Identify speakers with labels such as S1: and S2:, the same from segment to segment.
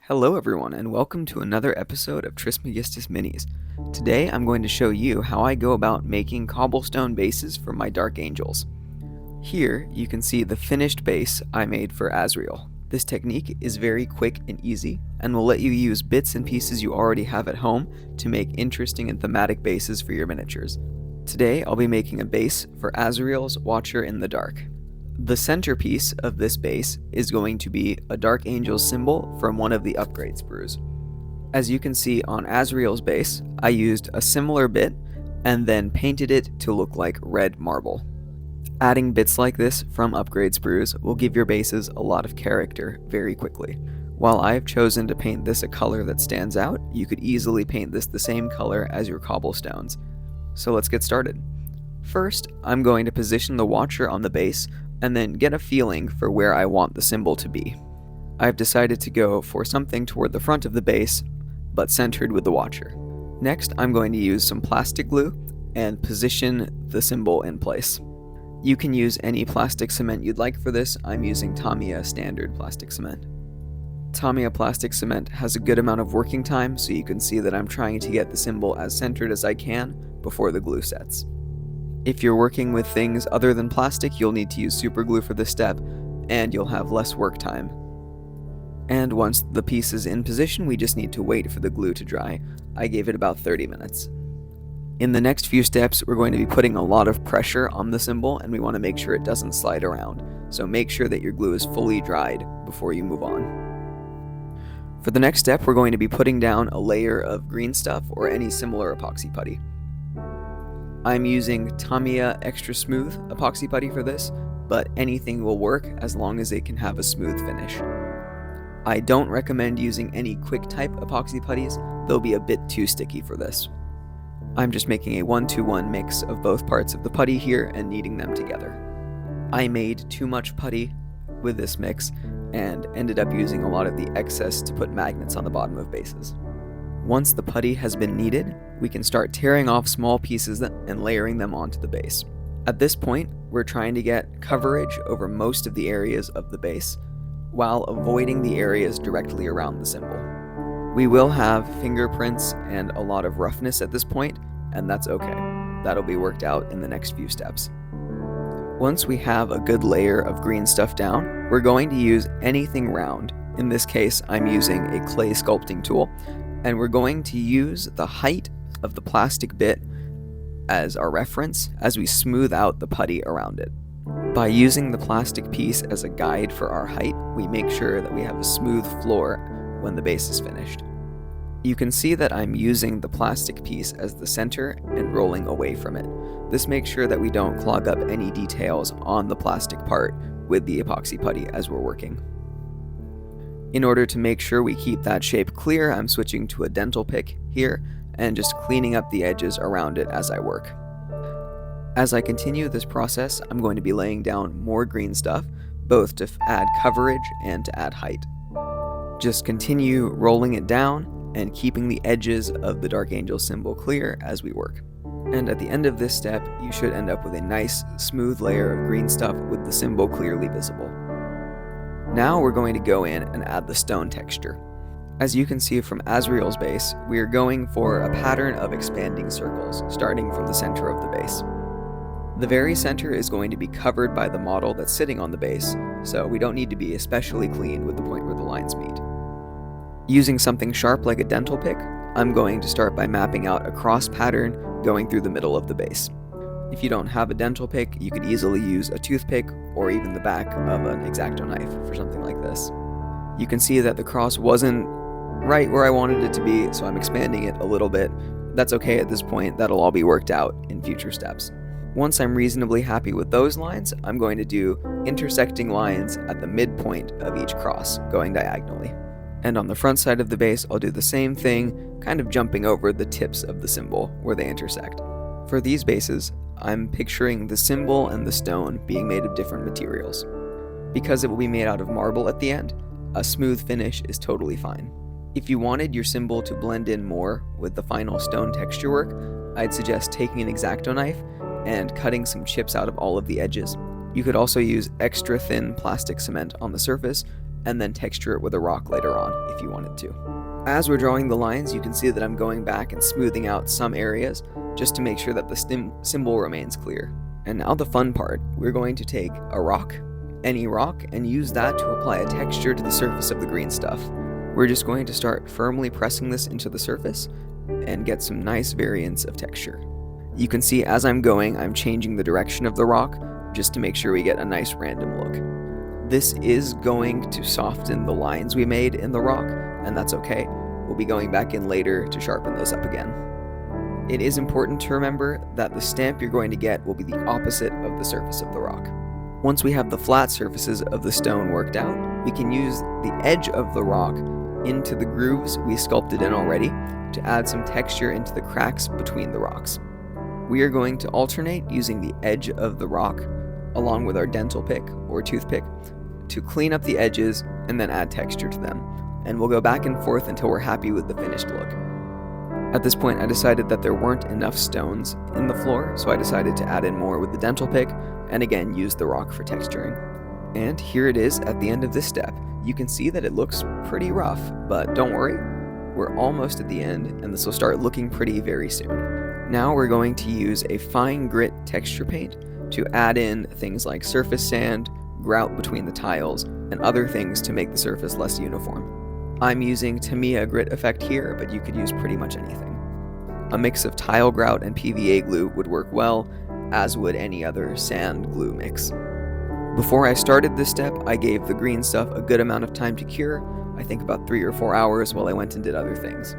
S1: Hello everyone and welcome to another episode of Trismegistus Minis. Today I'm going to show you how I go about making cobblestone bases for my Dark Angels. Here you can see the finished base I made for Azrael. This technique is very quick and easy and will let you use bits and pieces you already have at home to make interesting and thematic bases for your miniatures. Today I'll be making a base for Azrael's Watcher in the Dark. The centerpiece of this base is going to be a Dark Angel symbol from one of the upgrade sprues. As you can see on Azrael's base, I used a similar bit and then painted it to look like red marble. Adding bits like this from upgrade sprues will give your bases a lot of character very quickly. While I've chosen to paint this a color that stands out, you could easily paint this the same color as your cobblestones. So let's get started. First, I'm going to position the Watcher on the base and then get a feeling for where I want the symbol to be. I've decided to go for something toward the front of the base, but centered with the Watcher. Next, I'm going to use some plastic glue and position the symbol in place. You can use any plastic cement you'd like for this. I'm using Tamiya standard plastic cement. Tamiya plastic cement has a good amount of working time, so you can see that I'm trying to get the symbol as centered as I can before the glue sets. If you're working with things other than plastic, you'll need to use super glue for this step, and you'll have less work time. And once the piece is in position, we just need to wait for the glue to dry. I gave it about 30 minutes. In the next few steps, we're going to be putting a lot of pressure on the symbol, and we want to make sure it doesn't slide around. So make sure that your glue is fully dried before you move on. For the next step, we're going to be putting down a layer of green stuff or any similar epoxy putty. I'm using Tamiya Extra Smooth epoxy putty for this, but anything will work as long as it can have a smooth finish. I don't recommend using any quick type epoxy putties, they'll be a bit too sticky for this. I'm just making a 1-to-1 mix of both parts of the putty here and kneading them together. I made too much putty with this mix and ended up using a lot of the excess to put magnets on the bottom of bases. Once the putty has been kneaded, we can start tearing off small pieces and layering them onto the base. At this point, we're trying to get coverage over most of the areas of the base, while avoiding the areas directly around the symbol. We will have fingerprints and a lot of roughness at this point, and that's okay. That'll be worked out in the next few steps. Once we have a good layer of green stuff down, we're going to use anything round. In this case, I'm using a clay sculpting tool, and we're going to use the height of the plastic bit as our reference as we smooth out the putty around it. By using the plastic piece as a guide for our height, we make sure that we have a smooth floor when the base is finished. You can see that I'm using the plastic piece as the center and rolling away from it. This makes sure that we don't clog up any details on the plastic part with the epoxy putty as we're working. In order to make sure we keep that shape clear, I'm switching to a dental pick here and just cleaning up the edges around it as I work. As I continue this process, I'm going to be laying down more green stuff, both to add coverage and to add height. Just continue rolling it down and keeping the edges of the Dark Angel symbol clear as we work. And at the end of this step, you should end up with a nice, smooth layer of green stuff with the symbol clearly visible. Now we're going to go in and add the stone texture. As you can see from Azrael's base, we are going for a pattern of expanding circles, starting from the center of the base. The very center is going to be covered by the model that's sitting on the base, so we don't need to be especially clean with the point where the lines meet. Using something sharp like a dental pick, I'm going to start by mapping out a cross pattern going through the middle of the base. If you don't have a dental pick, you could easily use a toothpick or even the back of an X-Acto knife for something like this. You can see that the cross wasn't right where I wanted it to be, so I'm expanding it a little bit. That's okay at this point, that'll all be worked out in future steps. Once I'm reasonably happy with those lines, I'm going to do intersecting lines at the midpoint of each cross, going diagonally. And on the front side of the base, I'll do the same thing, kind of jumping over the tips of the symbol where they intersect. For these bases, I'm picturing the symbol and the stone being made of different materials. Because it will be made out of marble at the end, a smooth finish is totally fine. If you wanted your symbol to blend in more with the final stone texture work, I'd suggest taking an X-Acto knife and cutting some chips out of all of the edges. You could also use extra thin plastic cement on the surface and then texture it with a rock later on if you wanted to. As we're drawing the lines, you can see that I'm going back and smoothing out some areas just to make sure that the symbol remains clear. And now the fun part, we're going to take a rock, any rock, and use that to apply a texture to the surface of the green stuff. We're just going to start firmly pressing this into the surface and get some nice variants of texture. You can see as I'm going, I'm changing the direction of the rock just to make sure we get a nice random look. This is going to soften the lines we made in the rock, and that's okay. We'll be going back in later to sharpen those up again. It is important to remember that the stamp you're going to get will be the opposite of the surface of the rock. Once we have the flat surfaces of the stone worked out, we can use the edge of the rock into the grooves we sculpted in already to add some texture into the cracks between the rocks. We are going to alternate using the edge of the rock along with our dental pick or toothpick to clean up the edges and then add texture to them. And we'll go back and forth until we're happy with the finished look. At this point, I decided that there weren't enough stones in the floor, so I decided to add in more with the dental pick, and again use the rock for texturing. And here it is at the end of this step. You can see that it looks pretty rough, but don't worry, we're almost at the end, and this will start looking pretty very soon. Now we're going to use a fine grit texture paint to add in things like surface sand, grout between the tiles, and other things to make the surface less uniform. I'm using Tamiya grit effect here, but you could use pretty much anything. A mix of tile grout and PVA glue would work well, as would any other sand glue mix. Before I started this step, I gave the green stuff a good amount of time to cure, I think about 3 or 4 hours while I went and did other things.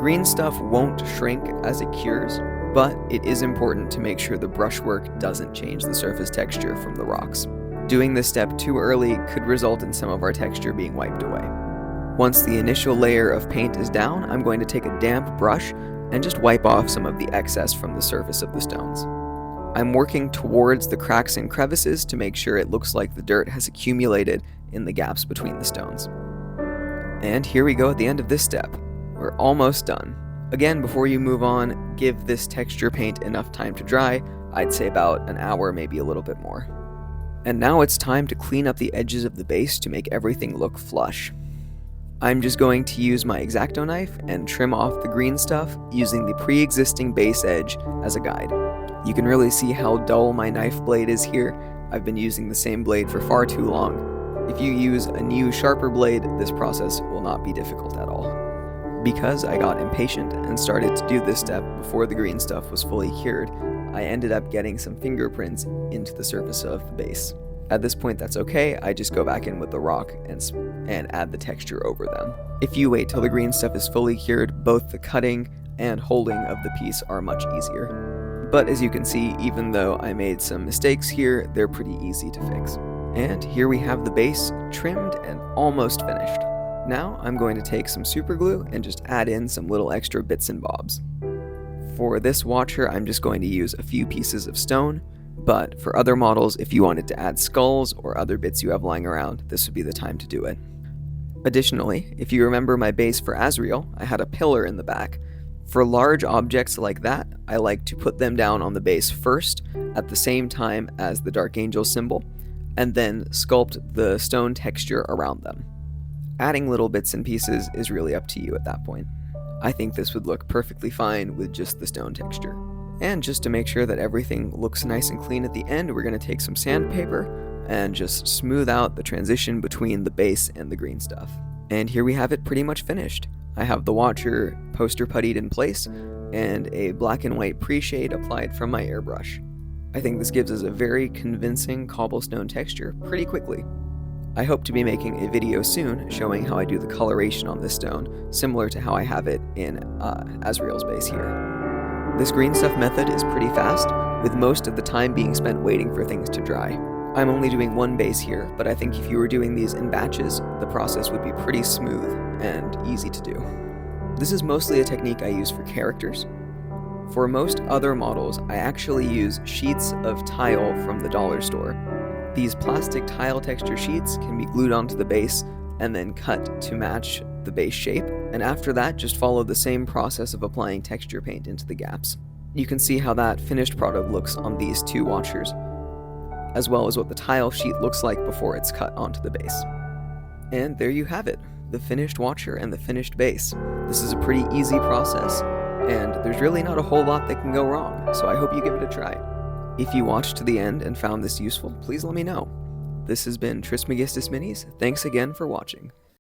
S1: Green stuff won't shrink as it cures, but it is important to make sure the brushwork doesn't change the surface texture from the rocks. Doing this step too early could result in some of our texture being wiped away. Once the initial layer of paint is down, I'm going to take a damp brush and just wipe off some of the excess from the surface of the stones. I'm working towards the cracks and crevices to make sure it looks like the dirt has accumulated in the gaps between the stones. And here we go at the end of this step. We're almost done. Again, before you move on, give this texture paint enough time to dry. I'd say about an hour, maybe a little bit more. And now it's time to clean up the edges of the base to make everything look flush. I'm just going to use my X-Acto knife and trim off the green stuff using the pre-existing base edge as a guide. You can really see how dull my knife blade is here. I've been using the same blade for far too long. If you use a new sharper blade, this process will not be difficult at all. Because I got impatient and started to do this step before the green stuff was fully cured, I ended up getting some fingerprints into the surface of the base. At this point, that's okay. I just go back in with the rock and add the texture over them. If you wait till the green stuff is fully cured, both the cutting and holding of the piece are much easier. But as you can see, even though I made some mistakes here, they're pretty easy to fix. And here we have the base trimmed and almost finished. Now I'm going to take some super glue and just add in some little extra bits and bobs. For this watcher, I'm just going to use a few pieces of stone, but for other models, if you wanted to add skulls or other bits you have lying around, this would be the time to do it. Additionally, if you remember my base for Azrael, I had a pillar in the back. For large objects like that, I like to put them down on the base first, at the same time as the Dark Angel symbol, and then sculpt the stone texture around them. Adding little bits and pieces is really up to you at that point. I think this would look perfectly fine with just the stone texture. And just to make sure that everything looks nice and clean at the end, we're going to take some sandpaper and just smooth out the transition between the base and the green stuff. And here we have it pretty much finished. I have the watcher poster puttied in place and a black and white pre-shade applied from my airbrush. I think this gives us a very convincing cobblestone texture pretty quickly. I hope to be making a video soon showing how I do the coloration on this stone, similar to how I have it in Azrael's base here. This green stuff method is pretty fast, with most of the time being spent waiting for things to dry. I'm only doing one base here, but I think if you were doing these in batches, the process would be pretty smooth and easy to do. This is mostly a technique I use for characters. For most other models, I actually use sheets of tile from the dollar store. These plastic tile texture sheets can be glued onto the base and then cut to match the base shape, and after that just follow the same process of applying texture paint into the gaps. You can see how that finished product looks on these two watchers, as well as what the tile sheet looks like before it's cut onto the base. And there you have it, the finished watcher and the finished base. This is a pretty easy process, and there's really not a whole lot that can go wrong, so I hope you give it a try. If you watched to the end and found this useful, please let me know. This has been Trismegistus Minis. Thanks again for watching.